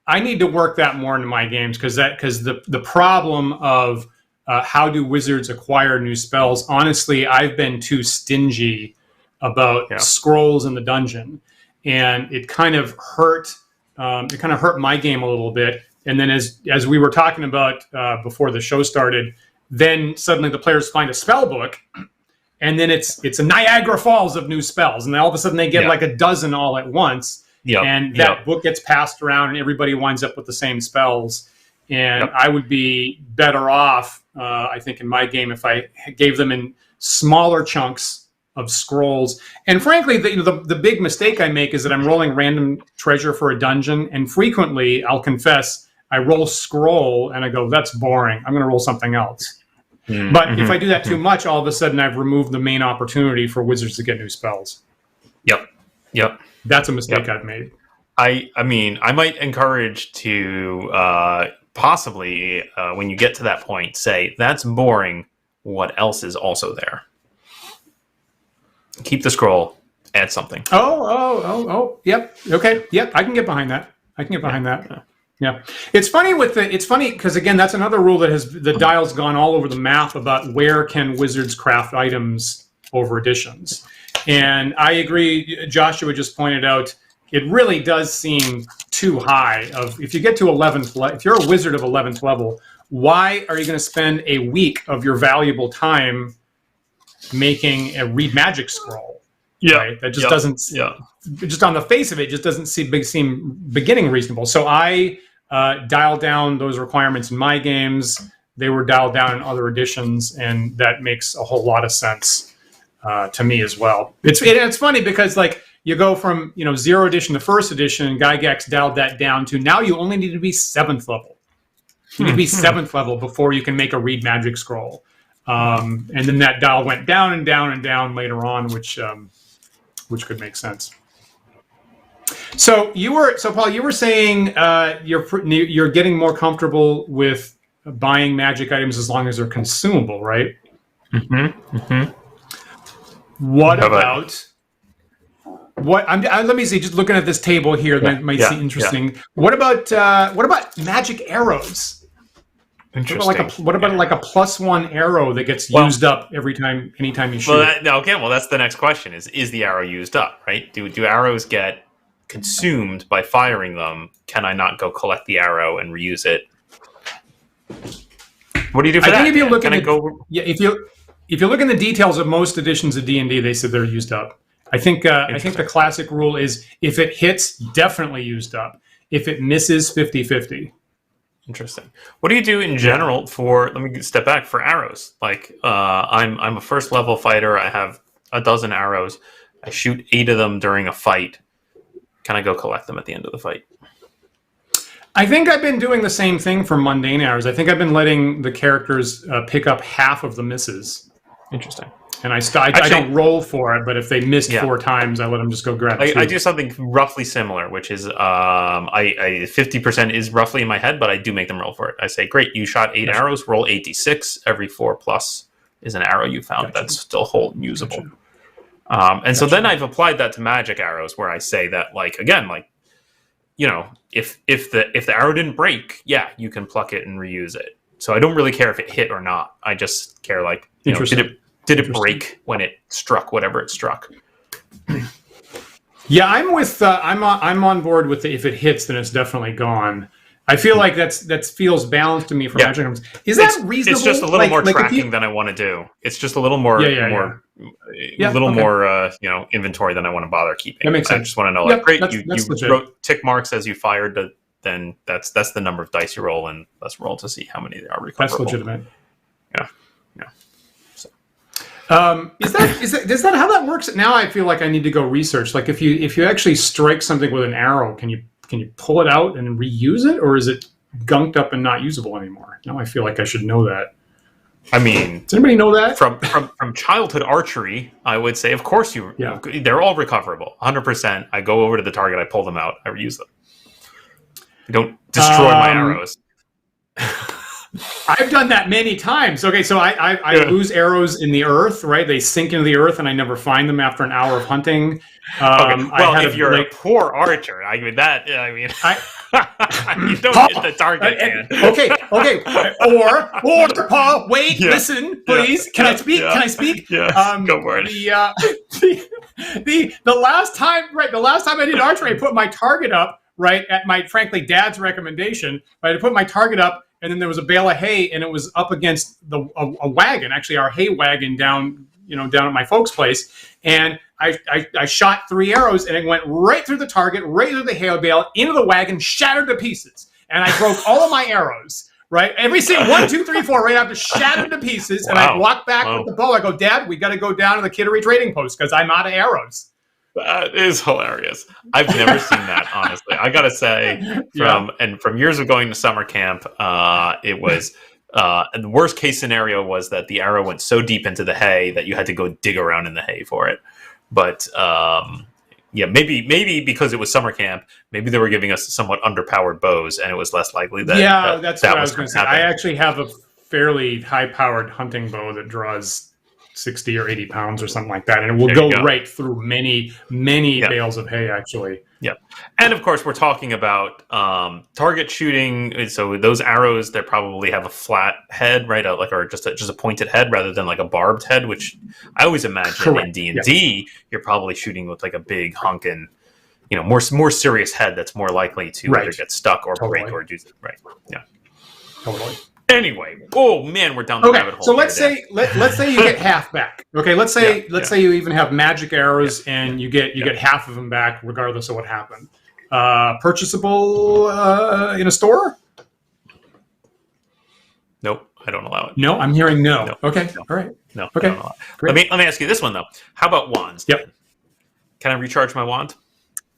I need to work that more into my games because the problem of how do wizards acquire new spells? Honestly, I've been too stingy about scrolls in the dungeon, and it kind of hurt. It kind of hurt my game a little bit. And then as we were talking about before the show started, then suddenly the players find a spell book, and then it's a Niagara Falls of new spells, and then all of a sudden they get like a dozen all at once. And that book gets passed around, and everybody winds up with the same spells. And I would be better off, I think, in my game if I gave them in smaller chunks of scrolls. And frankly, the big mistake I make is that I'm rolling random treasure for a dungeon, and frequently, I'll confess, I roll scroll, and I go, that's boring. I'm going to roll something else. But if I do that too much, all of a sudden I've removed the main opportunity for wizards to get new spells. Yep. That's a mistake I've made. I mean, I might encourage to possibly, when you get to that point, say, that's boring. What else is also there? Keep the scroll. Add something. Oh. Yep. Okay. Yep. I can get behind that. Yeah. It's funny because again, that's another rule that the dial's gone all over the map about where can wizards craft items over editions. And I agree. Joshua just pointed out, it really does seem too high. If you get to 11th, if you're a wizard of 11th level, why are you going to spend a week of your valuable time making a read magic scroll? Right? That just doesn't. Just on the face of it, just doesn't seem beginning reasonable. So I dialed down those requirements in my games. They were dialed down in other editions, and that makes a whole lot of sense to me as well. It's funny because like you go from 0 edition to 1st edition, and Gygax dialed that down to now you only need to be 7th level. You need to be 7th level before you can make a read magic scroll. And then that dial went down and down and down later on, which could make sense. So Paul, you were saying you're getting more comfortable with buying magic items as long as they're consumable, right? What about what? Let me see. Just looking at this table here, that might seem interesting. Yeah. What about magic arrows? Interesting. What about like a +1 arrow that gets used up anytime you shoot? Well, that's the next question: is the arrow used up? Right? Do arrows get consumed by firing them? Can I not go collect the arrow and reuse it? What do you do for that? I think if you look in the details of most editions of D&D, they said they're used up. I think the classic rule is if it hits, definitely used up. If it misses, 50-50. Interesting. What do you do in general let me step back, for arrows? Like I'm a 1st level fighter. I have a dozen arrows. I shoot 8 of them during a fight. Can I go collect them at the end of the fight? I think I've been doing the same thing for mundane arrows. I think I've been letting the characters pick up half of the misses. Interesting. And I don't roll for it, but if they missed 4 times, I let them just go grab it. I do something roughly similar, which is 50% is roughly in my head, but I do make them roll for it. I say, great, you shot 8 arrows, roll 8d6. Every 4 plus is an arrow you found that's still usable. So then I've applied that to magic arrows, where I say that, like, again, like, if the arrow didn't break, you can pluck it and reuse it. So I don't really care if it hit or not. I just care, like, did it break when it struck whatever it struck? Yeah, I'm with. I'm on board with if it hits, then it's definitely gone. I feel like that feels balanced to me for magic items. Is that reasonable? It's just a little more tracking than I want to do. It's just a little more, more inventory than I want to bother keeping. That makes sense. I just want to know, like, great, you wrote tick marks as you fired. Then that's the number of dice you roll, and let's roll to see how many are recoverable. That's legitimate. Yeah. So. Is that how that works? Now I feel like I need to go research. Like if you actually strike something with an arrow, can you pull it out and reuse it, or is it gunked up and not usable anymore? Now I feel like I should know that. I mean, does anybody know that from childhood archery? I would say, of course, they're all recoverable, 100%. I go over to the target, I pull them out, I reuse them. I don't destroy my arrows. I've done that many times. Okay, so I lose arrows in the earth, right? They sink into the earth, and I never find them after an hour of hunting. Okay. Well, if you're a poor archer, I mean that. I mean, you don't hit the target. Okay. Or Paul, wait, listen, please. Can I speak? Can I speak? Yeah. Go for it. The last time I did archery, I put my target up, right, at my, frankly, dad's recommendation. Right, I put my target up, and then there was a bale of hay, and it was up against a wagon, actually our hay wagon down at my folks' place, and I shot 3 arrows, and it went right through the target, right through the hay bale, into the wagon, shattered to pieces, and I broke all of my arrows. Right, every single 1, 2, 3, 4, right after shattered to pieces, and I walked back with the bow. I go, Dad, we got to go down to the Kittery trading post because I'm out of arrows. That is hilarious. I've never seen that, honestly. I gotta say, from years of going to summer camp, it was and the worst case scenario was that the arrow went so deep into the hay that you had to go dig around in the hay for it. But maybe because it was summer camp, maybe they were giving us somewhat underpowered bows, and it was less likely that. That's what I was going to say. I actually have a fairly high-powered hunting bow that draws 60 or 80 pounds or something like that, and it will go right through many bales of hay, actually. Yeah, and of course we're talking about target shooting. So those arrows, they probably have a flat head, right? Or just a pointed head rather than like a barbed head, which I always imagine in D&D you're probably shooting with like a big honkin', more serious head that's more likely to either get stuck or break or do right. Yeah, totally. Anyway, oh man, we're down the rabbit hole. So let's say you get half back. Okay, let's say you even have magic arrows and you get half of them back regardless of what happened. Purchasable in a store? Nope, I don't allow it. No, I'm hearing no. Okay, all right. No. Okay. Let me ask you this one though. How about wands? Yep. Can I recharge my wand?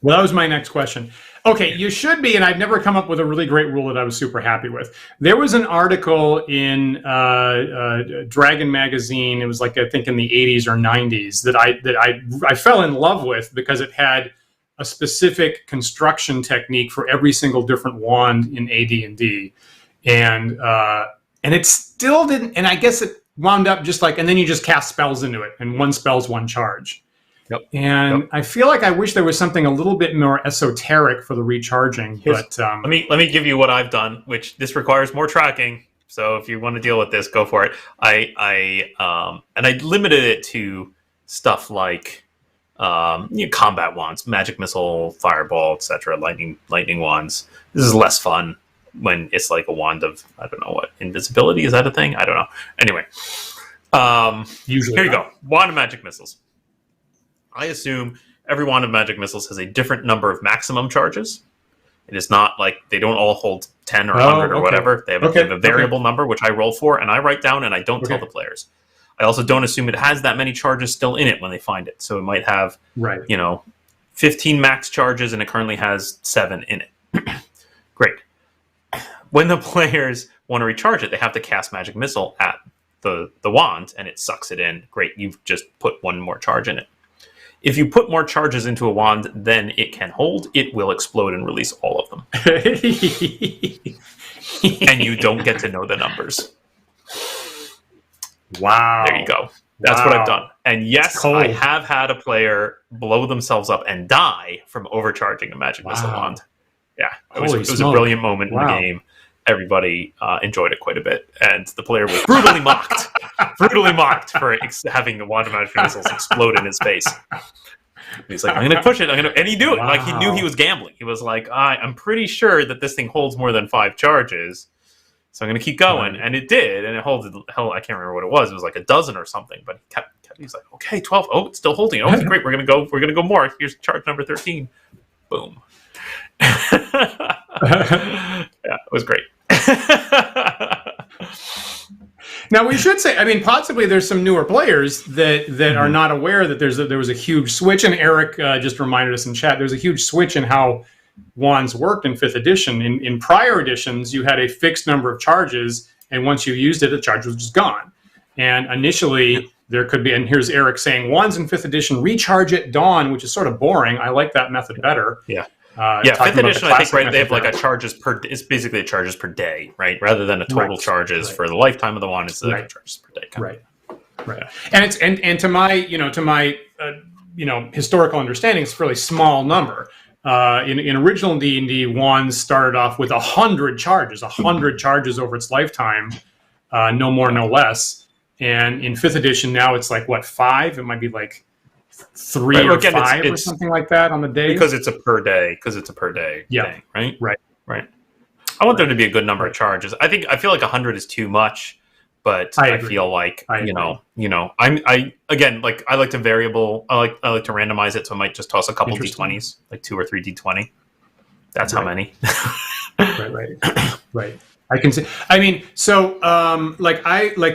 Well, that was my next question. Okay, you should be, and I've never come up with a really great rule that I was super happy with. There was an article in Dragon magazine. It was like, I think in the 80s or 90s that I fell in love with because it had a specific construction technique for every single different wand in AD&D, and it still didn't. And I guess it wound up just like, and then you just cast spells into it, and one spell's one charge. Yep. And I feel like I wish there was something a little bit more esoteric for the recharging. But let me give you what I've done, which this requires more tracking. So if you want to deal with this, go for it. I limited it to stuff like combat wands, magic missile, fireball, etc., lightning wands. This is less fun when it's like a wand of, I don't know what, invisibility, is that a thing? I don't know. Anyway, usually here you go. Wand of magic missiles. I assume every wand of magic missiles has a different number of maximum charges. It is not like they don't all hold 10 or 100 or whatever. They have a variable number, which I roll for, and I write down, and I don't tell the players. I also don't assume it has that many charges still in it when they find it. So it might have, 15 max charges, and it currently has 7 in it. Great. When the players want to recharge it, they have to cast Magic Missile at the wand, and it sucks it in. Great, you've just put one more charge in it. If you put more charges into a wand than it can hold, it will explode and release all of them. And you don't get to know the numbers. Wow. There you go. That's what I've done. And yes, I have had a player blow themselves up and die from overcharging a Magic Missile wand. Yeah, it was a brilliant moment in the game. Everybody enjoyed it quite a bit. And the player was brutally mocked. Brutally mocked for having the wand of magic missiles explode in his face. And he's like, I'm going to push it. And he knew it. Like, he knew he was gambling. He was like, I'm pretty sure that this thing holds more than 5 charges. So I'm going to keep going. Right. And it did. And it holds, I can't remember what it was. It was like a dozen or something. But he's like, okay, 12. Oh, it's still holding. Oh, great. We're going to go more. Here's charge number 13. Boom. Yeah, it was great. Now we should say, I mean, possibly there's some newer players that are not aware that there was a huge switch, and Eric just reminded us in chat, there's a huge switch in how wands worked in 5th edition. In prior editions, you had a fixed number of charges, and once you used it, the charge was just gone. And initially there could be, and here's Eric saying, wands in 5th edition recharge at dawn, which is sort of boring. I like that method better. Yeah. 5th edition, I think, right, they have like a charges per, it's basically a charges per day, right? Rather than a total charges for the lifetime of the wand, it's like a charges per day. Right. And it's, and to my, historical understanding, it's a fairly small number. In original D&D, wands started off with 100 charges over its lifetime, no more, no less. And in 5th edition now, it's like, what, 5? It might be like 3 or 5 or something like that on the day. Because it's a per day thing, right? Right. I want there to be a good number of charges. I feel like 100 is too much, but I feel like I like to variable. I like to randomize it, so I might just toss a couple d20s, like 2 or 3 d20. That's how many. Right. I can see. I mean, so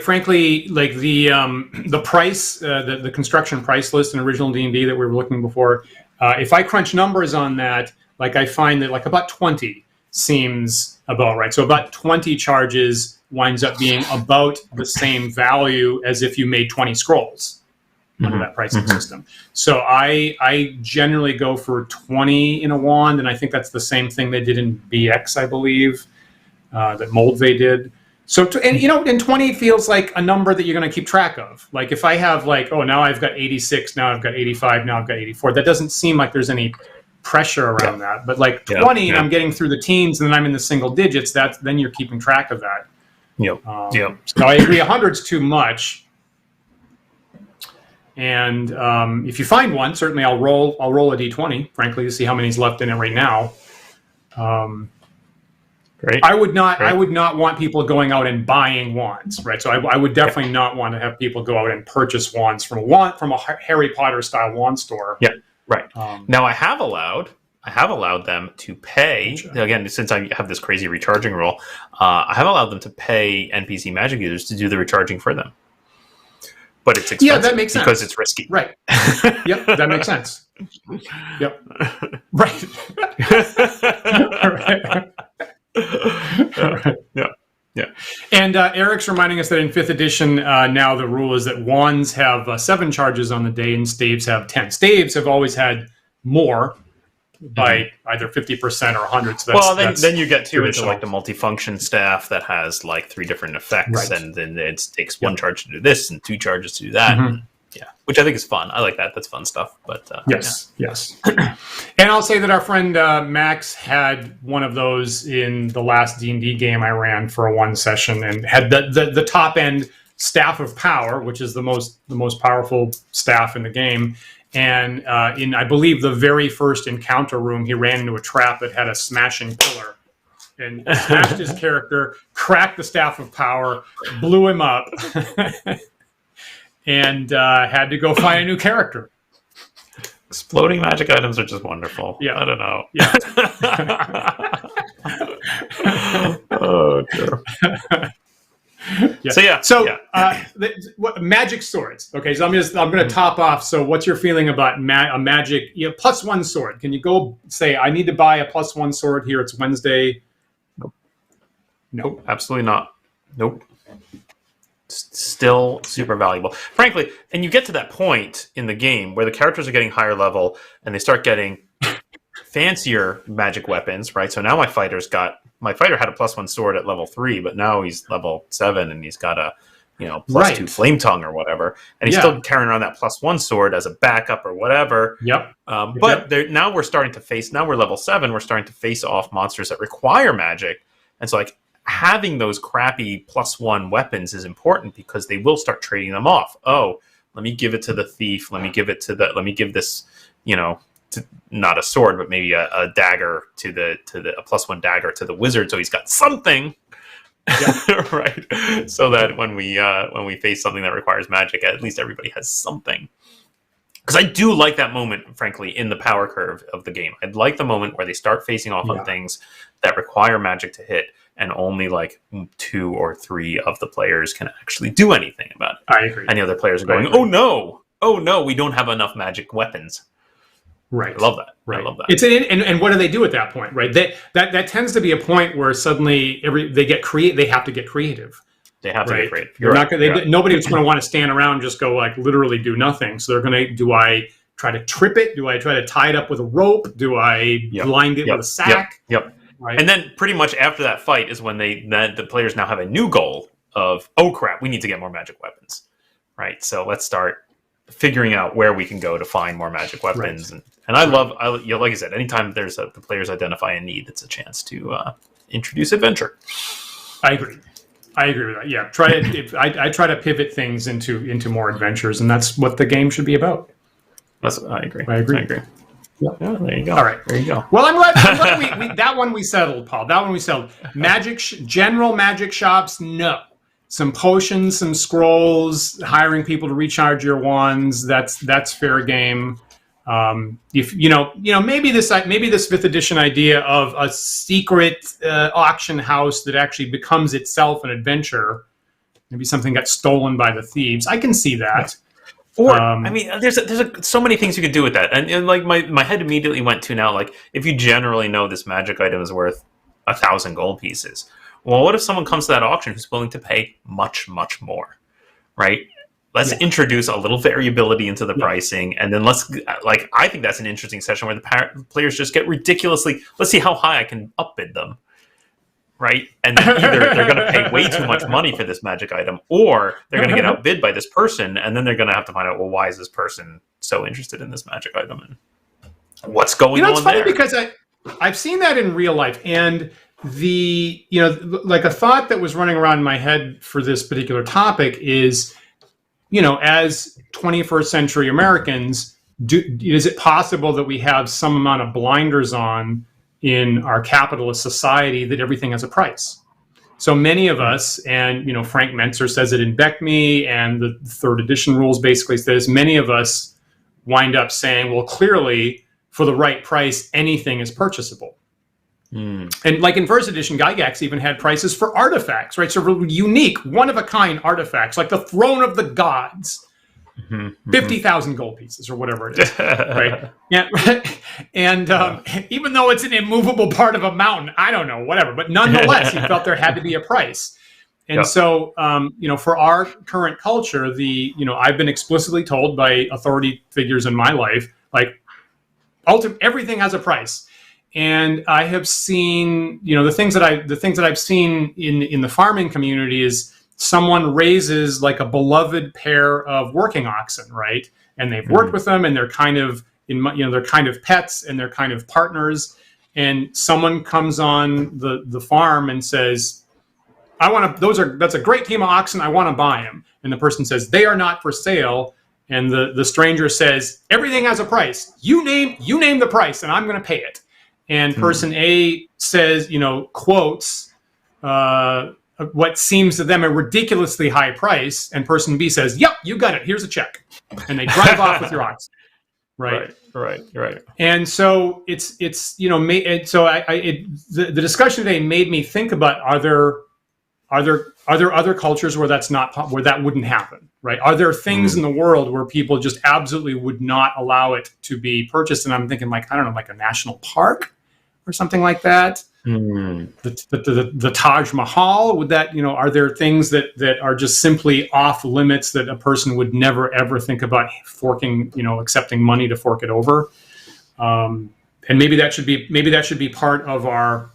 frankly, like the price, the construction price list in original D&D that we were looking before. If I crunch numbers on that, like I find that like about 20 seems about right. So about 20 charges winds up being about the same value as if you made 20 scrolls under that pricing system. So I generally go for 20 in a wand, and I think that's the same thing they did in BX, I believe. That Moldvay did. So, and 20 feels like a number that you're going to keep track of. Like if I have like, oh, now I've got 86, now I've got 85, now I've got 84. That doesn't seem like there's any pressure around that. But like 20, and I'm getting through the teens, and then I'm in the single digits. Then you're keeping track of that. So I agree, 100's too much. And if you find one, certainly I'll roll a d20, frankly, to see how many's left in it right now. Great. I would not want people going out and buying wands, right? So I would definitely not want to have people go out and purchase wands from a Harry Potter style wand store. Yeah, right. Now I have allowed them to pay, again, since I have this crazy recharging rule, I have allowed them to pay NPC magic users to do the recharging for them. But it's expensive. Yeah, that makes sense. Because it's risky. Right. Yep, that makes sense. Yep. Right. Yeah. And Eric's reminding us that in 5th edition, now the rule is that wands have 7 charges on the day and staves have 10. Staves have always had more by either 50% or 100. So then you get into like the multifunction staff that has like 3 different effects, and then it takes 1 charge to do this and 2 charges to do that. Yeah, which I think is fun. I like that. That's fun stuff. But yes. And I'll say that our friend Max had one of those in the last D&D game I ran for a 1 session, and had the top end staff of power, which is the most powerful staff in the game. And in, I believe, the very first encounter room, he ran into a trap that had a smashing pillar, and smashed his character, cracked the staff of power, blew him up. And had to go find a new character. Exploding magic items are just wonderful. Yeah. I don't know. Yeah. Oh, dear. Magic swords. Okay, so I'm going to top off. So what's your feeling about a magic +1 sword? Can you go say, I need to buy a +1 sword here, it's Wednesday? Nope, absolutely not. Nope. Still super valuable, frankly. And you get to that point in the game where the characters are getting higher level and they start getting fancier magic weapons, right? So now my fighter had a +1 sword at level 3, but now he's level 7 and he's got a +2 flame tongue or whatever, and he's still carrying around that +1 sword as a backup or whatever. But now we're level 7. We're starting to face off monsters that require magic, and so like having those crappy +1 weapons is important because they will start trading them off. Oh, let me give it to the thief. Let me give this, not a sword, but maybe a dagger to the a +1 dagger to the wizard. So he's got something, right? So that when we face something that requires magic, at least everybody has something. Because I do like that moment, frankly, in the power curve of the game. I'd like the moment where they start facing off on things that require magic to hit, and only like 2 or 3 of the players can actually do anything about it. I agree. And the other players are going, oh no, we don't have enough magic weapons. Right. I love that. Right. I love that. And what do they do at that point, right? That tends to be a point where suddenly they have to get creative. They have to be creative. You're not gonna. Nobody's going to want to stand around and just go like literally do nothing. So they're going to. Do I try to trip it? Do I try to tie it up with a rope? Do I blind it with a sack? Yep. Right. And then pretty much after that fight is when the players now have a new goal of, oh crap, we need to get more magic weapons, right? So let's start figuring out where we can go to find more magic weapons. Right. And I love, like I said, anytime there's the players identify a need, it's a chance to introduce adventure. I agree with that. Yeah, I try to pivot things into more adventures, and that's what the game should be about. I agree. Yep. Yeah, there you go. All right. There you go. Well, I'm glad we that one we settled, Paul. That one we settled. General magic shops, no. Some potions, some scrolls, hiring people to recharge your wands. That's fair game. If maybe this 5th edition idea of a secret auction house that actually becomes itself an adventure. Maybe something got stolen by the thieves. I can see that. Or there's so many things you could do with that, and like my head immediately went to now, like if you generally know this magic item is worth 1,000 gold pieces, well, what if someone comes to that auction who's willing to pay much more, right? Let's introduce a little variability into the pricing, and then I think that's an interesting session where the players just get ridiculously. Let's see how high I can upbid them. Right, and then either they're going to pay way too much money for this magic item, or they're going to get outbid by this person, and then they're going to have to find out, well, why is this person so interested in this magic item, and what's going on there? It's funny because I've seen that in real life, and like a thought that was running around in my head for this particular topic is, as 21st century Americans, is it possible that we have some amount of blinders on in our capitalist society that everything has a price? So many of us, and Frank Mentzer says it in Beckme, and the 3rd edition rules basically says many of us wind up saying, well, clearly for the right price, anything is purchasable. And like in 1st edition, Gygax even had prices for artifacts, right? So really unique, one-of-a-kind artifacts, like the Throne of the Gods. 50,000 gold pieces or whatever it is, right? Yeah, and even though it's an immovable part of a mountain, I don't know, whatever. But nonetheless, he felt there had to be a price, and so for our current culture, I've been explicitly told by authority figures in my life, like, everything has a price, and I have seen, the things that I've seen in the farming community is, someone raises like a beloved pair of working oxen, right? And they've worked with them, and they're kind of they're kind of pets, and they're kind of partners. And someone comes on the farm and says, that's a great team of oxen. I want to buy them. And the person says, they are not for sale. And the stranger says, everything has a price. You name the price, and I'm going to pay it. And person A says, quotes, what seems to them a ridiculously high price, and person B says, yep, you got it, here's a check, and they drive off with your oxen. Right. And so it's the discussion today made me think about, are there other cultures where that wouldn't happen, right? Are there things in the world where people just absolutely would not allow it to be purchased? And I'm thinking, like, I don't know, like a national park or something like that. The Taj Mahal, would that, are there things that are just simply off limits that a person would never ever think about forking, accepting money to fork it over? And maybe that should be part of our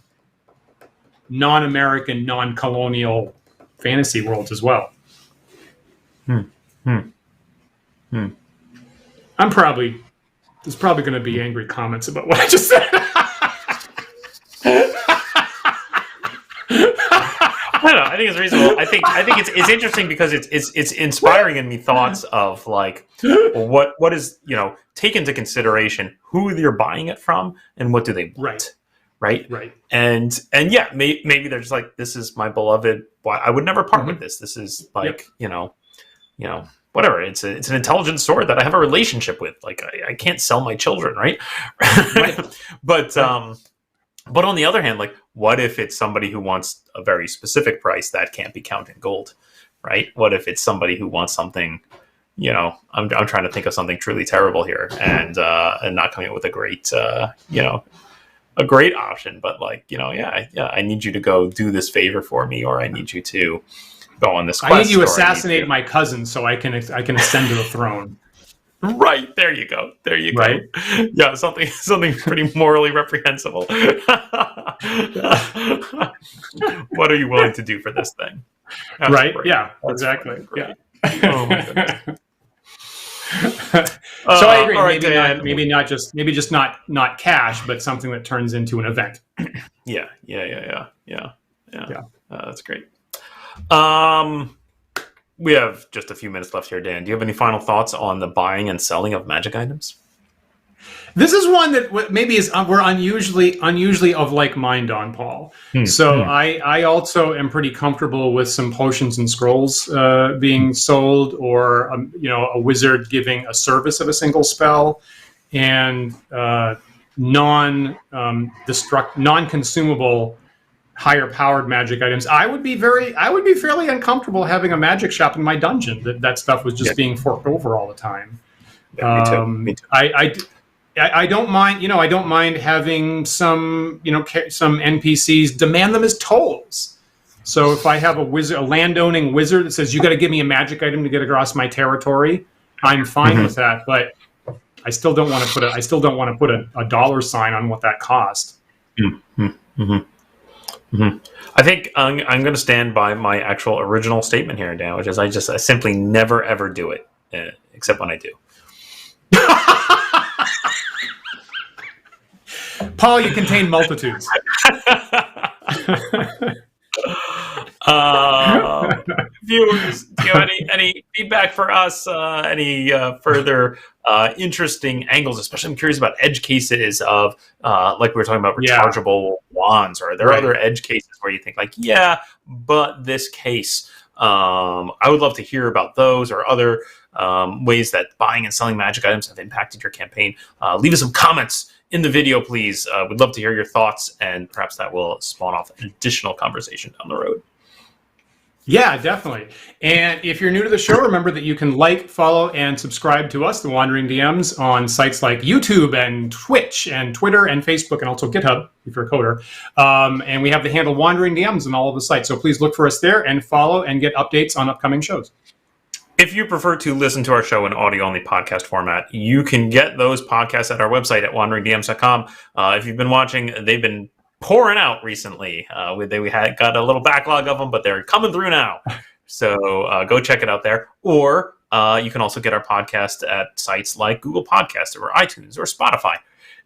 non-American, non-colonial fantasy worlds as well. There's probably going to be angry comments about what I just said. I don't know. I think it's reasonable. I think it's interesting because it's inspiring in me thoughts of like, well, what is, take into consideration who you're buying it from and what do they want, right? And yeah, maybe they're just like, this is my beloved. I would never part with this. This is like, whatever. It's an intelligent sword that I have a relationship with. Like I can't sell my children, right? But on the other hand, like, what if it's somebody who wants a very specific price that can't be counted in gold, right? What if it's somebody who wants something, I'm trying to think of something truly terrible here and not coming up with a great, a great option, but like, I need you to go do this favor for me, or I need you to, go on this quest. I need you to assassinate my cousin so I can ascend to the throne. Right, there you go. There you go. Yeah, something pretty morally reprehensible. What are you willing to do for this thing? That's right. Great. Yeah. That's exactly. Yeah. Oh my goodness. So I agree. Right, maybe just not cash, but something that turns into an event. Yeah. That's great. We have just a few minutes left here, Dan. Do you have any final thoughts on the buying and selling of magic items? This is one that maybe is we're unusually of like mind on, Paul. So I also am pretty comfortable with some potions and scrolls being sold, or a wizard giving a service of a single spell, and non-consumable higher powered magic items. I would be fairly uncomfortable having a magic shop in my dungeon that stuff was just being forked over all the time. Yeah, me too. I don't mind, I don't mind having some NPCs demand them as tolls. So if I have a landowning wizard that says, you got to give me a magic item to get across my territory, I'm fine with that. But I still don't want to put a dollar sign on what that cost. I think I'm going to stand by my actual original statement here, Dan, which is I simply never ever do it, except when I do. Paul, you contain multitudes. Viewers, do you have any feedback for us? Any further interesting angles? Especially, I'm curious about edge cases of, like we were talking about, rechargeable wands. Or are there other edge cases where you think, like, but this case? I would love to hear about those or other ways that buying and selling magic items have impacted your campaign. Leave us some comments in the video, please. We'd love to hear your thoughts, and perhaps that will spawn off an additional conversation down the road. Yeah, definitely. And if you're new to the show, remember that you can like, follow, and subscribe to us, the Wandering DMs, on sites like YouTube and Twitch and Twitter and Facebook, and also GitHub if you're a coder. And we have the handle Wandering DMs on all of the sites. So please look for us there and follow and get updates on upcoming shows. If you prefer to listen to our show in audio-only podcast format, you can get those podcasts at our website at wanderingdms.com. If you've been watching, they've been pouring out recently. We had got a little backlog of them, but they're coming through now. So go check it out there. Or you can also get our podcast at sites like Google Podcasts or iTunes or Spotify.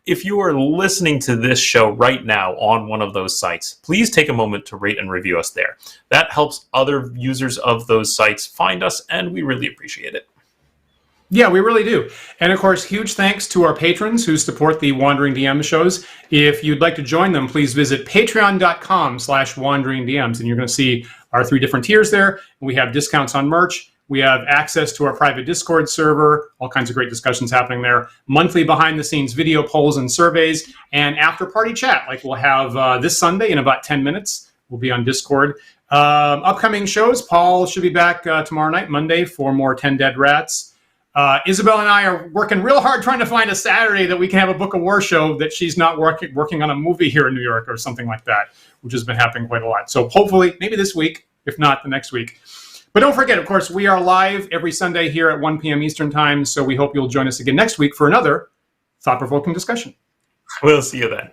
If you are listening to this show right now on one of those sites, please take a moment to rate and review us there. That helps other users of those sites find us, and we really appreciate it. Yeah, we really do. And of course, huge thanks to our patrons who support the Wandering DM shows. If you'd like to join them, please visit patreon.com/wanderingdms, and you're going to see our 3 different tiers there. We have discounts on merch. We have access to our private Discord server, all kinds of great discussions happening there, monthly behind-the-scenes video polls and surveys, and after-party chat, like we'll have this Sunday in about 10 minutes. We'll be on Discord. Upcoming shows, Paul should be back tomorrow night, Monday, for more 10 Dead Rats. Isabel and I are working real hard trying to find a Saturday that we can have a Book of War show that she's not working on a movie here in New York or something like that, which has been happening quite a lot. So hopefully, maybe this week, if not the next week. But don't forget, of course, we are live every Sunday here at 1 p.m. Eastern Time, so we hope you'll join us again next week for another thought-provoking discussion. We'll see you then.